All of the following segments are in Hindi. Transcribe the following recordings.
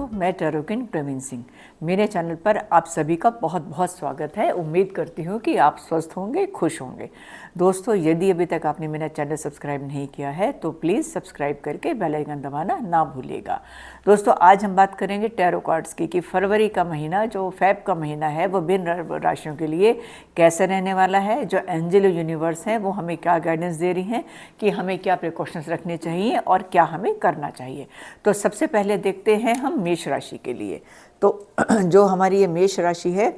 मैं टैरो किंग प्रवीण सिंह। मेरे चैनल पर आप सभी का बहुत बहुत स्वागत है। उम्मीद करती हूँ कि आप स्वस्थ होंगे, खुश होंगे। दोस्तों, यदि अभी तक आपने मेरा चैनल सब्सक्राइब नहीं किया है तो प्लीज़ सब्सक्राइब करके बेल आइकन दबाना ना भूलिएगा। दोस्तों, आज हम बात करेंगे टैरो कार्ड्स की कि फरवरी का महीना जो फेब का महीना है वो भिन्न राशियों के लिए कैसे रहने वाला है। जो एंजल यूनिवर्स हैं वो हमें क्या गाइडेंस दे रही हैं कि हमें क्या प्रिकॉशंस रखने चाहिए और क्या हमें करना चाहिए। तो सबसे पहले देखते हैं हम मेष राशि के लिए। तो जो हमारी ये मेष राशि है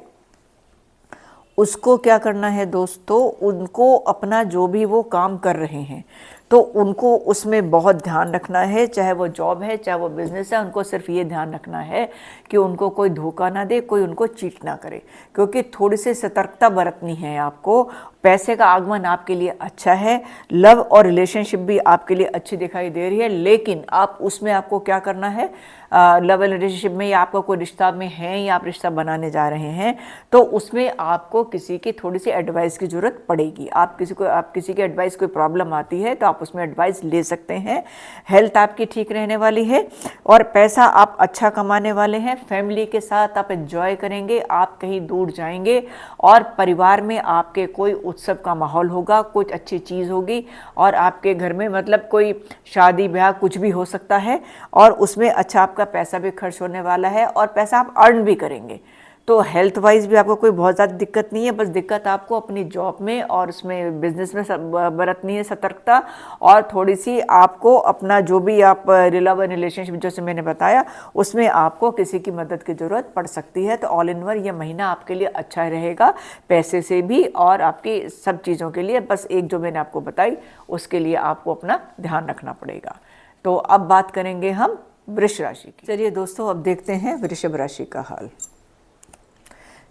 उसको क्या करना है दोस्तों, उनको अपना जो भी वो काम कर रहे हैं तो उनको उसमें बहुत ध्यान रखना है। चाहे वो जॉब है, चाहे वो बिजनेस है, उनको सिर्फ ये ध्यान रखना है कि उनको कोई धोखा ना दे, कोई उनको चीट ना करे, क्योंकि थोड़ी सी सतर्कता बरतनी है आपको। पैसे का आगमन आपके लिए अच्छा है, लव और रिलेशनशिप भी आपके लिए अच्छी दिखाई दे रही है, लेकिन आप उसमें आपको क्या करना है, लव एंड रिलेशनशिप में या आपका कोई रिश्ता में है या आप रिश्ता बनाने जा रहे हैं तो उसमें आपको किसी की थोड़ी सी एडवाइस की ज़रूरत पड़ेगी। आप किसी की एडवाइस, कोई प्रॉब्लम आती है तो आप उसमें एडवाइस ले सकते हैं। हेल्थ आपकी ठीक रहने वाली है और पैसा आप अच्छा कमाने वाले हैं। फैमिली के साथ आप एंजॉय करेंगे, आप कहीं दूर जाएंगे और परिवार में आपके कोई उत्सव का माहौल होगा, कुछ अच्छी चीज़ होगी और आपके घर में मतलब कोई शादी ब्याह कुछ भी हो सकता है और उसमें अच्छा आपका पैसा भी खर्च होने वाला है और पैसा आप अर्न भी करेंगे। तो हेल्थ वाइज भी आपको कोई बहुत ज़्यादा दिक्कत नहीं है, बस दिक्कत आपको अपनी जॉब में और उसमें बिजनेस में बरतनी है सतर्कता, और थोड़ी सी आपको अपना जो भी आप लव एंड रिलेशनशिप जैसे मैंने बताया उसमें आपको किसी की मदद की ज़रूरत पड़ सकती है। तो ऑल इन वन ये महीना आपके लिए अच्छा रहेगा, पैसे से भी और आपकी सब चीज़ों के लिए। बस एक जो मैंने आपको बताई उसके लिए आपको अपना ध्यान रखना पड़ेगा। तो अब बात करेंगे हम वृष राशि की। चलिए दोस्तों, अब देखते हैं वृषभ राशि का हाल।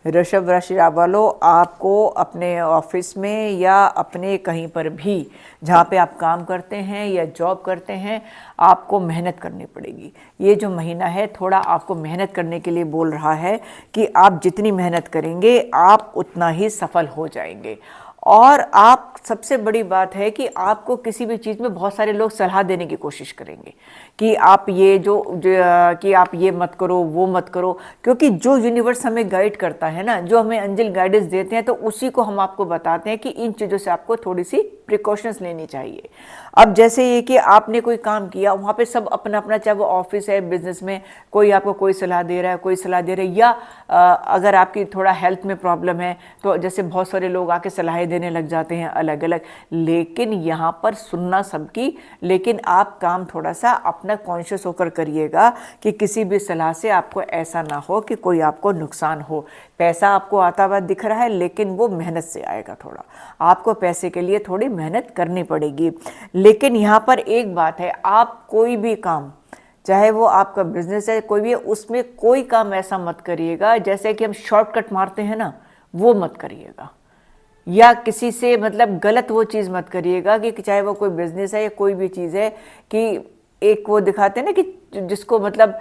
वृषभ राशि वालों, आपको अपने ऑफिस में या अपने कहीं पर भी जहाँ पे आप काम करते हैं या जॉब करते हैं आपको मेहनत करनी पड़ेगी। ये जो महीना है थोड़ा आपको मेहनत करने के लिए बोल रहा है कि आप जितनी मेहनत करेंगे आप उतना ही सफल हो जाएंगे। और आप, सबसे बड़ी बात है कि आपको किसी भी चीज़ में बहुत सारे लोग सलाह देने की कोशिश करेंगे कि आप ये कि आप ये मत करो, वो मत करो, क्योंकि जो यूनिवर्स हमें गाइड करता है ना, जो हमें एंजल गाइडेंस देते हैं तो उसी को हम आपको बताते हैं कि इन चीज़ों से आपको थोड़ी सी प्रिकॉशंस लेनी चाहिए। अब जैसे ये कि आपने कोई काम किया, वहाँ पे सब अपना अपना, चाहे वो ऑफिस है, बिजनेस में कोई आपको कोई सलाह दे रहा है, कोई सलाह दे रहा है, या अगर आपकी थोड़ा हेल्थ में प्रॉब्लम है तो जैसे बहुत सारे लोग आके सलाहें देने लग जाते हैं अलग अलग। लेकिन यहाँ पर सुनना सबकी, लेकिन आप काम थोड़ा सा अपना कॉन्शियस होकर करिएगा कि किसी भी सलाह से आपको ऐसा ना हो कि कोई आपको नुकसान हो। पैसा आपको आता हुआ दिख रहा है लेकिन वो मेहनत से आएगा, थोड़ा आपको पैसे के लिए थोड़ी मेहनत करनी पड़ेगी। लेकिन यहाँ पर एक बात है, आप कोई भी काम, चाहे वो आपका बिजनेस है कोई भी है, उसमें कोई काम ऐसा मत करिएगा जैसे कि हम शॉर्टकट मारते हैं ना, वो मत करिएगा। या किसी से मतलब गलत वो चीज़ मत करिएगा कि चाहे वो कोई बिजनेस है या कोई भी चीज़ है कि एक वो दिखाते हैं ना कि जिसको मतलब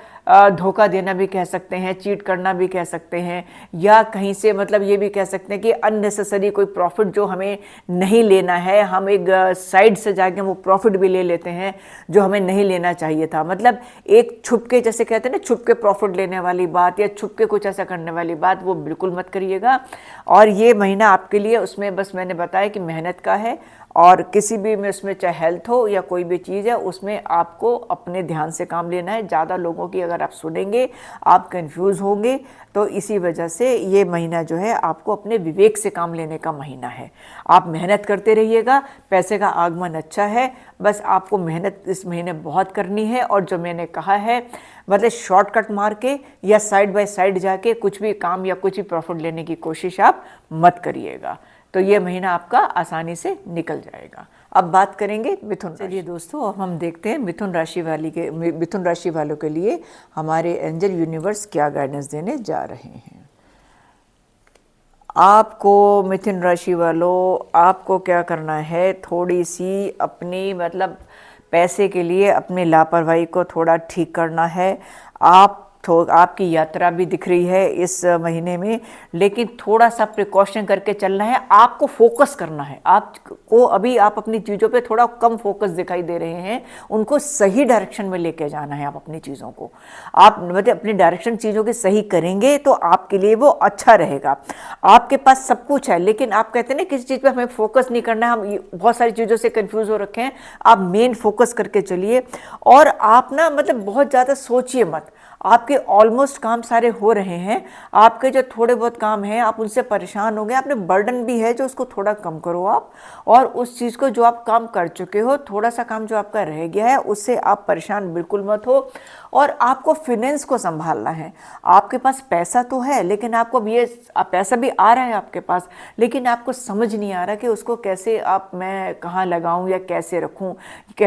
धोखा देना भी कह सकते हैं, चीट करना भी कह सकते हैं, या कहीं से मतलब ये भी कह सकते हैं कि अननेसेसरी कोई प्रॉफिट जो हमें नहीं लेना है, हम एक साइड से जाके वो प्रॉफिट भी ले लेते हैं जो हमें नहीं लेना चाहिए था। मतलब एक छुपके, जैसे कहते हैं ना, छुपके प्रॉफिट लेने वाली बात या छुपके कुछ ऐसा करने वाली बात, वो बिल्कुल मत करिएगा। और ये महीना आपके लिए, उसमें बस मैंने बताया कि मेहनत का है और किसी भी में उसमें चाहे हेल्थ हो या कोई भी चीज़ है उसमें आपको अपने ध्यान से काम लेना है। ज़्यादा लोगों की अगर आप सुनेंगे आप कंफ्यूज होंगे, तो इसी वजह से ये महीना जो है आपको अपने विवेक से काम लेने का महीना है। आप मेहनत करते रहिएगा, पैसे का आगमन अच्छा है, बस आपको मेहनत इस महीने बहुत करनी है। और जो मैंने कहा है, मतलब शॉर्टकट मार के या साइड बाय साइड जाके कुछ भी काम या कुछ भी प्रॉफिट लेने की कोशिश आप मत करिएगा। तो ये महीना आपका आसानी से निकल जाएगा। अब बात करेंगे मिथुन। चलिए दोस्तों, अब हम देखते हैं मिथुन राशि वालों के लिए हमारे एंजल यूनिवर्स क्या गाइडेंस देने जा रहे हैं। आपको मिथुन राशि वालों, आपको क्या करना है, थोड़ी सी अपनी मतलब पैसे के लिए अपनी लापरवाही को थोड़ा ठीक करना है। आप आपकी यात्रा भी दिख रही है इस महीने में, लेकिन थोड़ा सा प्रिकॉशन करके चलना है। आपको फोकस करना है। आपको अभी आप अपनी चीज़ों पे थोड़ा कम फोकस दिखाई दे रहे हैं, उनको सही डायरेक्शन में लेके जाना है। आप अपनी चीज़ों को, आप मतलब अपनी डायरेक्शन चीज़ों की सही करेंगे तो आपके लिए वो अच्छा रहेगा। आपके पास सब कुछ है, लेकिन आप कहते हैं ना किसी चीज़ पे हमें फोकस नहीं करना है, हम बहुत सारी चीज़ों से कंफ्यूज हो रखे हैं। आप मेन फोकस करके चलिए, और आप ना मतलब बहुत ज़्यादा सोचिए मत। आपके ऑलमोस्ट काम सारे हो रहे हैं, आपके जो थोड़े बहुत काम हैं आप उनसे परेशान हो गए, आपने बर्डन भी है जो उसको थोड़ा कम करो आप, और उस चीज़ को जो आप काम कर चुके हो, थोड़ा सा काम जो आपका रह गया है उससे आप परेशान बिल्कुल मत हो। और आपको फिनेंस को संभालना है। आपके पास पैसा तो है, लेकिन आपको अब ये पैसा भी आ रहा है आपके पास, लेकिन आपको समझ नहीं आ रहा कि उसको कैसे मैं कहाँ लगाऊं या कैसे रखूं।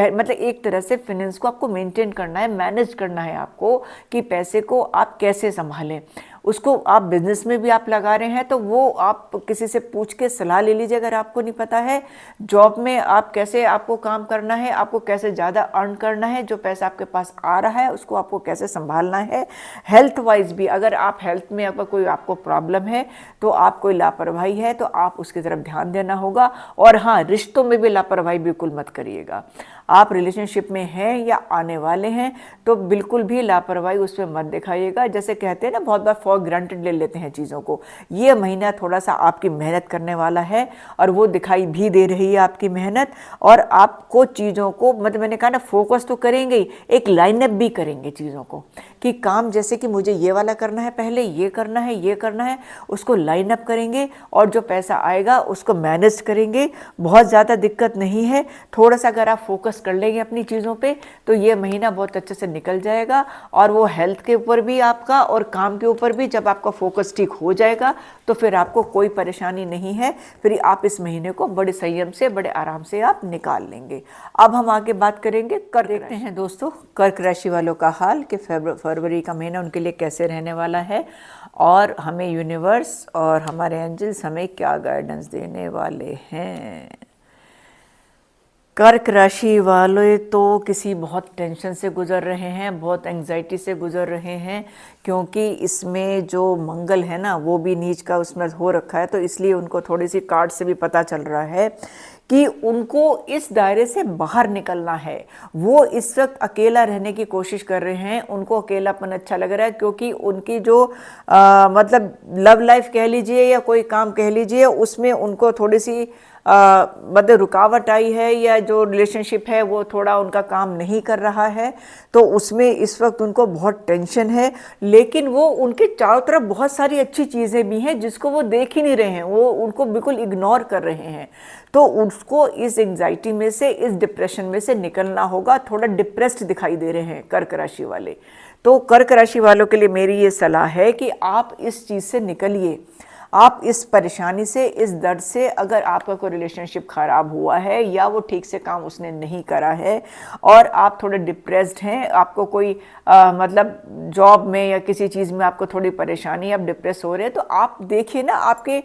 मतलब एक तरह से फिनेंस को आपको मेंटेन करना है, मैनेज करना है आपको, कि पैसे को आप कैसे संभालें। उसको आप बिजनेस में भी आप लगा रहे हैं तो वो आप किसी से पूछ के सलाह ले लीजिए अगर आपको नहीं पता है। जॉब में आप कैसे आपको काम करना है, आपको कैसे ज़्यादा अर्न करना है, जो पैसा आपके पास आ रहा है उसको आपको कैसे संभालना है। हेल्थ वाइज भी अगर आप हेल्थ में अगर कोई आपको प्रॉब्लम है, तो आप कोई लापरवाही है तो आप उसकी तरफ ध्यान देना होगा। और हाँ, रिश्तों में भी लापरवाही बिल्कुल मत करिएगा। आप रिलेशनशिप में हैं या आने वाले हैं तो बिल्कुल भी लापरवाही उस पर मत दिखाइएगा। जैसे कहते हैं ना, बहुत बार फॉर ग्रांटेड ले लेते हैं चीज़ों को। ये महीना थोड़ा सा आपकी मेहनत करने वाला है, और वो दिखाई भी दे रही है आपकी मेहनत। और आपको चीज़ों को मतलब मैंने कहा ना, फोकस तो करेंगे ही, एक लाइनअप भी करेंगे चीज़ों को, कि काम जैसे कि मुझे ये वाला करना है, पहले ये करना है, ये करना है, उसको लाइनअप करेंगे, और जो पैसा आएगा उसको मैनेज करेंगे। बहुत ज़्यादा दिक्कत नहीं है। थोड़ा सा अगर आप फोकस कर लेंगे अपनी चीज़ों पे तो ये महीना बहुत अच्छे से निकल जाएगा। और वो हेल्थ के ऊपर भी आपका और काम के ऊपर भी जब आपका फोकस ठीक हो जाएगा तो फिर आपको कोई परेशानी नहीं है। फिर आप इस महीने को बड़े संयम से, बड़े आराम से आप निकाल लेंगे। अब हम आगे बात करेंगे कर्क। देखते हैं दोस्तों कर्क राशि वालों का हाल कि फरवरी का महीना उनके लिए कैसे रहने वाला है, और हमें यूनिवर्स और हमारे एंजल्स हमें क्या गाइडेंस देने वाले हैं। कर्क राशि वाले तो किसी बहुत टेंशन से गुजर रहे हैं, बहुत एंग्जाइटी से गुजर रहे हैं, क्योंकि इसमें जो मंगल है ना वो भी नीच का उसमें हो रखा है। तो इसलिए उनको थोड़ी सी कार्ड से भी पता चल रहा है कि उनको इस दायरे से बाहर निकलना है। वो इस वक्त अकेला रहने की कोशिश कर रहे हैं, उनको अकेलापन अच्छा लग रहा है, क्योंकि उनकी जो मतलब लव लाइफ कह लीजिए या कोई काम कह लीजिए, उसमें उनको थोड़ी सी मतलब रुकावट आई है, या जो रिलेशनशिप है वो थोड़ा उनका काम नहीं कर रहा है, तो उसमें इस वक्त उनको बहुत टेंशन है। लेकिन वो उनके चारों तरफ बहुत सारी अच्छी चीज़ें भी हैं जिसको वो देख ही नहीं रहे हैं, वो उनको बिल्कुल इग्नोर कर रहे हैं। तो उसको इस एंग्जाइटी में से, इस डिप्रेशन में से निकलना होगा। थोड़ा डिप्रेस्ड दिखाई दे रहे हैं कर्क राशि वाले। तो कर्क राशि वालों के लिए मेरी ये सलाह है कि आप इस चीज़ से निकलिए। आप इस परेशानी से, इस दर्द से, अगर आपका कोई रिलेशनशिप ख़राब हुआ है या वो ठीक से काम उसने नहीं करा है और आप थोड़े डिप्रेस्ड हैं, आपको कोई मतलब जॉब में या किसी चीज़ में आपको थोड़ी परेशानी, आप डिप्रेस हो रहे हैं, तो आप देखिए ना, आपके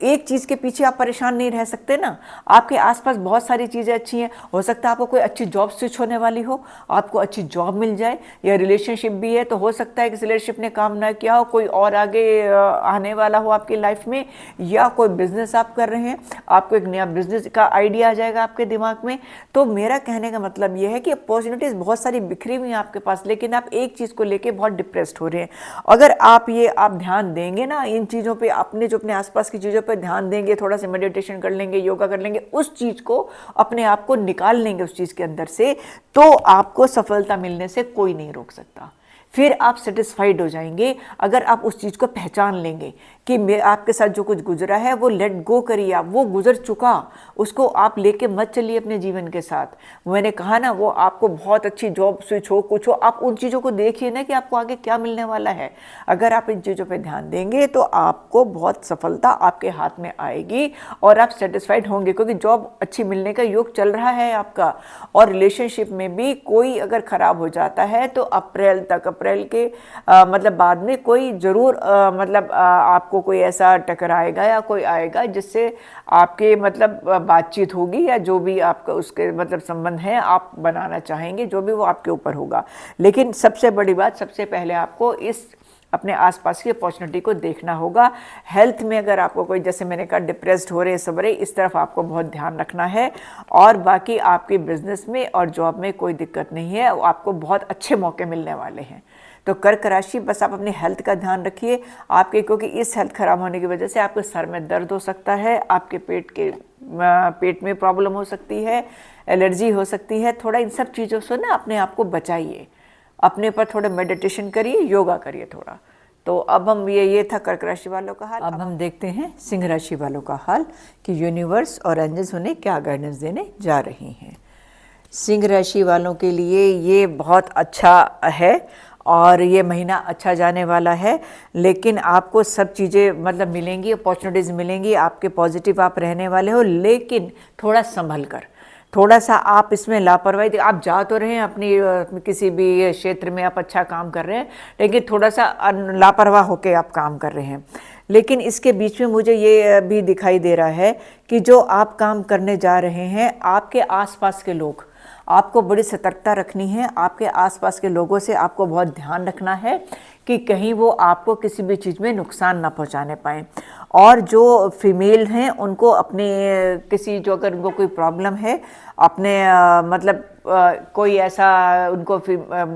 एक चीज़ के पीछे आप परेशान नहीं रह सकते ना। आपके आसपास बहुत सारी चीज़ें अच्छी हैं। हो सकता है आपको कोई अच्छी जॉब स्विच होने वाली हो, आपको अच्छी जॉब मिल जाए, या रिलेशनशिप भी है तो हो सकता है कि रिलेशनशिप ने काम ना किया हो, कोई और आगे आने वाला हो आपकी लाइफ में, या कोई बिजनेस आप कर रहे हैं, आपको एक नया बिजनेस का आइडिया आ जाएगा आपके दिमाग में। तो मेरा कहने का मतलब यह है कि अपॉर्चुनिटीज़ बहुत सारी बिखरी हुई हैं आपके पास, लेकिन आप एक चीज़ को लेके बहुत डिप्रेस्ड हो रहे हैं। अगर आप ध्यान देंगे ना इन चीज़ों पे, अपने जो अपने आसपास की चीज़ों पर ध्यान देंगे, थोड़ा सा मेडिटेशन कर लेंगे, योगा कर लेंगे, उस चीज़ को अपने आप को निकाल लेंगे उस चीज़ के अंदर से, तो आपको सफलता मिलने से कोई नहीं रोक सकता। फिर आप सेटिस्फाइड हो जाएंगे अगर आप उस चीज़ को पहचान लेंगे कि आपके साथ जो कुछ गुजरा है वो लेट गो करिए। आप वो गुजर चुका, उसको आप लेके मत चलिए अपने जीवन के साथ। मैंने कहा ना, वो आपको बहुत अच्छी जॉब स्विच हो, कुछ हो, आप उन चीज़ों को देखिए ना कि आपको आगे क्या मिलने वाला है। अगर आप इन चीज़ों पे ध्यान देंगे तो आपको बहुत सफलता आपके हाथ में आएगी और आप सेटिस्फाइड होंगे, क्योंकि जॉब अच्छी मिलने का योग चल रहा है आपका। और रिलेशनशिप में भी कोई अगर ख़राब हो जाता है तो अप्रैल के मतलब बाद में कोई ज़रूर मतलब आपको आपको कोई ऐसा टकराएगा या कोई आएगा जिससे आपके मतलब बातचीत होगी, या जो भी आपका उसके मतलब संबंध है आप बनाना चाहेंगे, जो भी वो आपके ऊपर होगा। लेकिन सबसे बड़ी बात, सबसे पहले आपको इस अपने आसपास की अपॉर्चुनिटी को देखना होगा। हेल्थ में अगर आपको कोई, जैसे मैंने कहा, डिप्रेस्ड हो रहे सब रहे, इस तरफ आपको बहुत ध्यान रखना है। और बाकी आपके बिजनेस में और जॉब में कोई दिक्कत नहीं है, आपको बहुत अच्छे मौके मिलने वाले हैं। तो कर्क राशि, बस आप अपनी हेल्थ का ध्यान रखिए आपके, क्योंकि इस हेल्थ खराब होने की वजह से आपके सर में दर्द हो सकता है, आपके पेट में प्रॉब्लम हो सकती है, एलर्जी हो सकती है। थोड़ा इन सब चीज़ों से ना अपने आप को बचाइए, अपने पर थोड़ा मेडिटेशन करिए, योगा करिए थोड़ा। तो अब हम ये था कर्क राशि वालों का हाल। अब हम देखते हैं सिंह राशि वालों का हाल कि यूनिवर्स और एंजल्स उन्हें क्या गाइडेंस देने जा रही हैं। सिंह राशि वालों के लिए ये बहुत अच्छा है और ये महीना अच्छा जाने वाला है, लेकिन आपको सब चीज़ें मतलब मिलेंगी, अपॉर्चुनिटीज़ मिलेंगी, आपके पॉजिटिव आप रहने वाले हो, लेकिन थोड़ा संभल कर, थोड़ा सा आप इसमें लापरवाही, आप जा तो रहे हैं अपनी किसी भी क्षेत्र में आप अच्छा काम कर रहे हैं, लेकिन थोड़ा सा लापरवाह होकर आप काम कर रहे हैं। लेकिन इसके बीच में मुझे ये भी दिखाई दे रहा है कि जो आप काम करने जा रहे हैं, आपके आसपास के लोग, आपको बड़ी सतर्कता रखनी है। आपके आसपास के लोगों से आपको बहुत ध्यान रखना है कि कहीं वो आपको किसी भी चीज़ में नुकसान ना पहुंचाने पाएँ। और जो फीमेल हैं उनको अपने किसी, जो अगर उनको कोई प्रॉब्लम है अपने मतलब कोई ऐसा उनको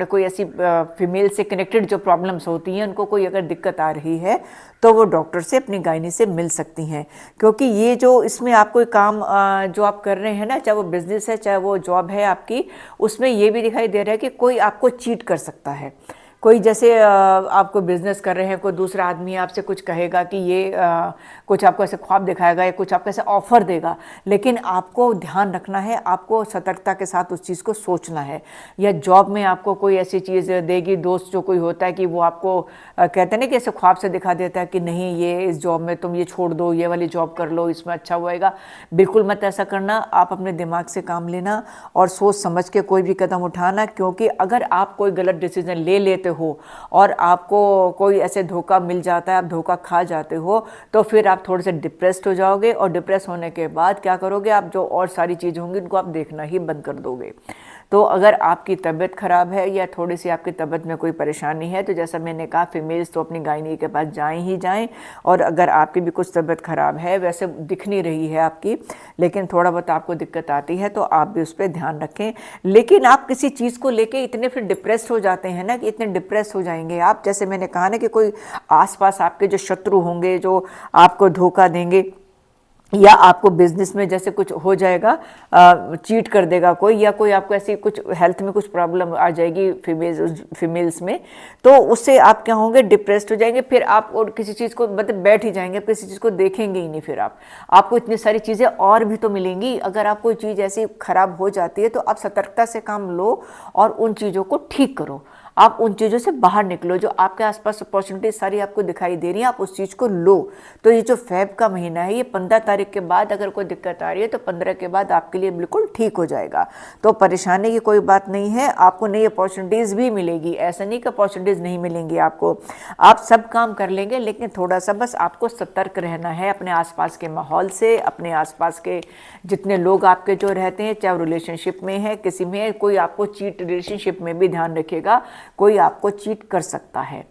कोई ऐसी फीमेल से कनेक्टेड जो प्रॉब्लम्स होती हैं, उनको कोई अगर दिक्कत आ रही है तो वो डॉक्टर से, अपनी गायनी से मिल सकती हैं। क्योंकि ये जो इसमें आप कोई काम जो आप कर रहे हैं ना, चाहे वो बिज़नेस है चाहे वो जॉब है आपकी, उसमें ये भी दिखाई दे रहा है कि कोई आपको चीट कर सकता है। कोई जैसे आपको बिजनेस कर रहे हैं, कोई दूसरा आदमी आपसे कुछ कहेगा कि ये कुछ आपको ऐसे ख्वाब दिखाएगा या कुछ आपको ऐसे ऑफर देगा, लेकिन आपको ध्यान रखना है, आपको सतर्कता के साथ उस चीज़ को सोचना है। या जॉब में आपको कोई ऐसी चीज़ देगी, दोस्त जो कोई होता है कि वो आपको कहते हैं ना कि ऐसे ख्वाब से दिखा देता है कि नहीं ये इस जॉब में तुम ये छोड़ दो, ये वाली जॉब कर लो, इसमें अच्छा होएगा। बिल्कुल मत ऐसा करना, आप अपने दिमाग से काम लेना और सोच समझ के कोई भी कदम उठाना। क्योंकि अगर आप कोई गलत डिसीजन ले लेते हो और आपको कोई ऐसे धोखा मिल जाता है, आप धोखा खा जाते हो, तो फिर आप थोड़े से डिप्रेस्ड हो जाओगे। और डिप्रेस होने के बाद क्या करोगे आप, जो और सारी चीज़ें होंगी उनको आप देखना ही बंद कर दोगे। तो अगर आपकी तबीयत खराब है या थोड़ी सी आपकी तबीयत में कोई परेशानी है, तो जैसा मैंने कहा फीमेल्स तो अपनी गायनी के पास जाएं ही जाएं। और अगर आपकी भी कुछ तबीयत खराब है, वैसे दिख नहीं रही है आपकी, लेकिन थोड़ा बहुत आपको दिक्कत आती है, तो आप भी उस पर ध्यान रखें। लेकिन आप किसी चीज़ को लेके इतने फिर डिप्रेस्ड हो जाते हैं ना, कि इतने डिप्रेस हो जाएंगे आप, जैसे मैंने कहा ना कि कोई आसपास आपके जो शत्रु होंगे जो आपको धोखा देंगे, या आपको बिजनेस में जैसे कुछ हो जाएगा, चीट कर देगा कोई, या कोई आपको ऐसी कुछ हेल्थ में कुछ प्रॉब्लम आ जाएगी फीमेल्स में, तो उससे आप क्या होंगे, डिप्रेस्ड हो जाएंगे। फिर आप और किसी चीज़ को मतलब बैठ ही जाएंगे, किसी चीज़ को देखेंगे ही नहीं। फिर आपको इतनी सारी चीज़ें और भी तो मिलेंगी। अगर आप कोई चीज़ ऐसी खराब हो जाती है तो आप सतर्कता से काम लो और उन चीज़ों को ठीक करो, आप उन चीज़ों से बाहर निकलो। जो आपके आसपास अपॉर्चुनिटी सारी आपको दिखाई दे रही है, आप उस चीज़ को लो। तो ये जो फेब का महीना है, ये 15 तारीख के बाद अगर कोई दिक्कत आ रही है तो 15 के बाद आपके लिए बिल्कुल ठीक हो जाएगा। तो परेशानी की कोई बात नहीं है, आपको नई अपॉर्चुनिटीज़ भी मिलेगी। ऐसा नहीं कि अपॉर्चुनिटीज़ नहीं मिलेंगी आपको, आप सब काम कर लेंगे, लेकिन थोड़ा सा बस आपको सतर्क रहना है अपने आसपास के माहौल से, अपने आसपास के जितने लोग आपके जो रहते हैं, चाहे रिलेशनशिप में है, किसी में है, कोई आपको चीट, रिलेशनशिप में भी ध्यान रखिएगा, कोई आपको चीट कर सकता है।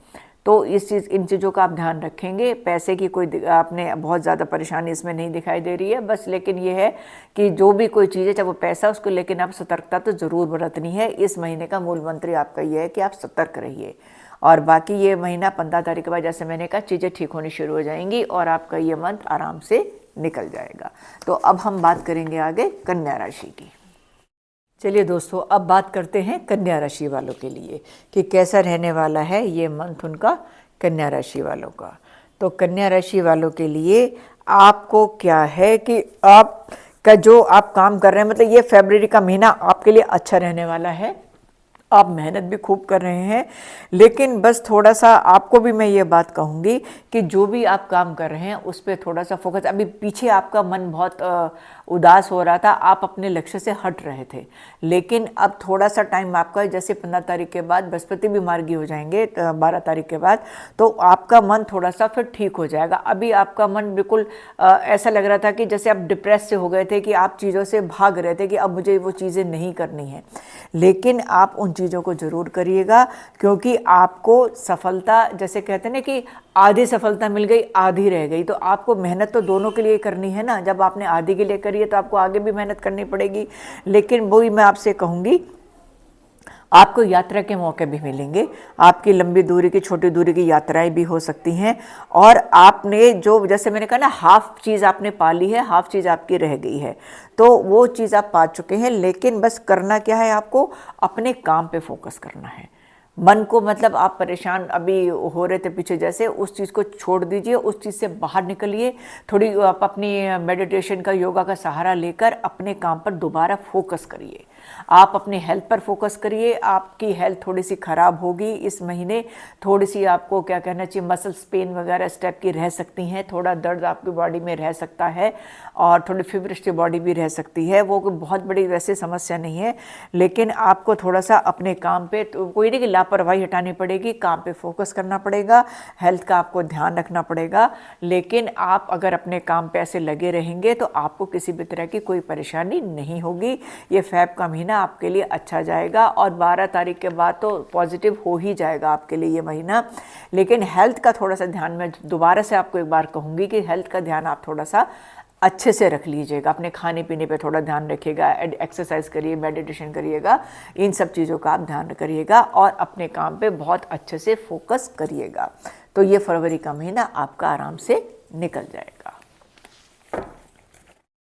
तो इन चीज़ों का आप ध्यान रखेंगे। पैसे की कोई आपने बहुत ज़्यादा परेशानी इसमें नहीं दिखाई दे रही है, बस लेकिन ये है कि जो भी कोई चीज़ है, चाहे वो पैसा, उसको लेकिन आप सतर्कता तो ज़रूर बरतनी है। इस महीने का मूल मंत्र आपका ये है कि आप सतर्क रहिए। और बाकी ये महीना 15 तारीख के बाद, जैसे मैंने कहा, चीज़ें ठीक होनी शुरू हो जाएंगी और आपका ये मंथ आराम से निकल जाएगा। तो अब हम बात करेंगे आगे कन्या राशि की। चलिए दोस्तों, अब बात करते हैं कन्या राशि वालों के लिए कि कैसा रहने वाला है ये मंथ उनका, कन्या राशि वालों का। तो कन्या राशि वालों के लिए आपको क्या है कि आपका जो आप काम कर रहे हैं, मतलब ये फरवरी का महीना आपके लिए अच्छा रहने वाला है। आप मेहनत भी खूब कर रहे हैं, लेकिन बस थोड़ा सा आपको भी मैं ये बात कहूँगी कि जो भी आप काम कर रहे हैं उस पर थोड़ा सा फोकस। अभी पीछे आपका मन बहुत उदास हो रहा था, आप अपने लक्ष्य से हट रहे थे, लेकिन अब थोड़ा सा टाइम आपका, जैसे 15 तारीख के बाद बृहस्पति भी मार्गी हो जाएंगे 12 तारीख के बाद, तो आपका मन थोड़ा सा फिर ठीक हो जाएगा। अभी आपका मन बिल्कुल ऐसा लग रहा था कि जैसे आप डिप्रेस से हो गए थे, कि आप चीज़ों से भाग रहे थे कि अब मुझे वो चीज़ें नहीं करनी है, लेकिन आप उन चीज़ों को ज़रूर करिएगा, क्योंकि आपको सफलता, जैसे कहते हैं ना कि आधी सफलता मिल गई आधी रह गई, तो आपको मेहनत तो दोनों के लिए करनी है ना। जब आपने आधी के लिए करी है तो आपको आगे भी मेहनत करनी पड़ेगी। लेकिन वही मैं आपसे कहूँगी, आपको यात्रा के मौके भी मिलेंगे, आपकी लंबी दूरी की, छोटी दूरी की यात्राएं भी हो सकती हैं, और आपने जो, जैसे मैंने कहा ना, हाफ चीज़ आपने पा ली है, हाफ चीज़ आपकी रह गई है, तो वो चीज़ आप पा चुके हैं। लेकिन बस करना क्या है, आपको अपने काम पे फोकस करना है। मन को, मतलब आप परेशान अभी हो रहे थे पीछे, जैसे उस चीज़ को छोड़ दीजिए, उस चीज़ से बाहर निकलिए, थोड़ी आप अपनी मेडिटेशन का, योगा का सहारा लेकर अपने काम पर दोबारा फोकस करिए। आप अपने हेल्थ पर फोकस करिए। आपकी हेल्थ थोड़ी सी ख़राब होगी इस महीने, थोड़ी सी आपको क्या कहना चाहिए, मसल्स पेन वगैरह इस टाइप की रह सकती हैं, थोड़ा दर्द आपकी बॉडी में रह सकता है, और थोड़ी फीवरिश की बॉडी भी रह सकती है। वो कोई बहुत बड़ी वैसे समस्या नहीं है, लेकिन आपको थोड़ा सा अपने काम पे, तो कोई नहीं कि लापरवाही हटानी पड़ेगी, काम पे फोकस करना पड़ेगा, हेल्थ का आपको ध्यान रखना पड़ेगा। लेकिन आप अगर अपने काम पे ऐसे लगे रहेंगे तो आपको किसी भी तरह की कोई परेशानी नहीं होगी। ये फ़ेब का महीना आपके लिए अच्छा जाएगा, और 12 तारीख के बाद तो पॉजिटिव हो ही जाएगा आपके लिए ये महीना। लेकिन हेल्थ का थोड़ा सा ध्यान, मैं दोबारा से आपको एक बार कहूँगी कि हेल्थ का ध्यान आप थोड़ा सा अच्छे से रख लीजिएगा। अपने खाने पीने पे थोड़ा ध्यान रखिएगा, एक्सरसाइज करिए, मेडिटेशन करिएगा, इन सब चीज़ों का आप ध्यान करिएगा, और अपने काम पे बहुत अच्छे से फोकस करिएगा। तो ये फरवरी का महीना आपका आराम से निकल जाएगा।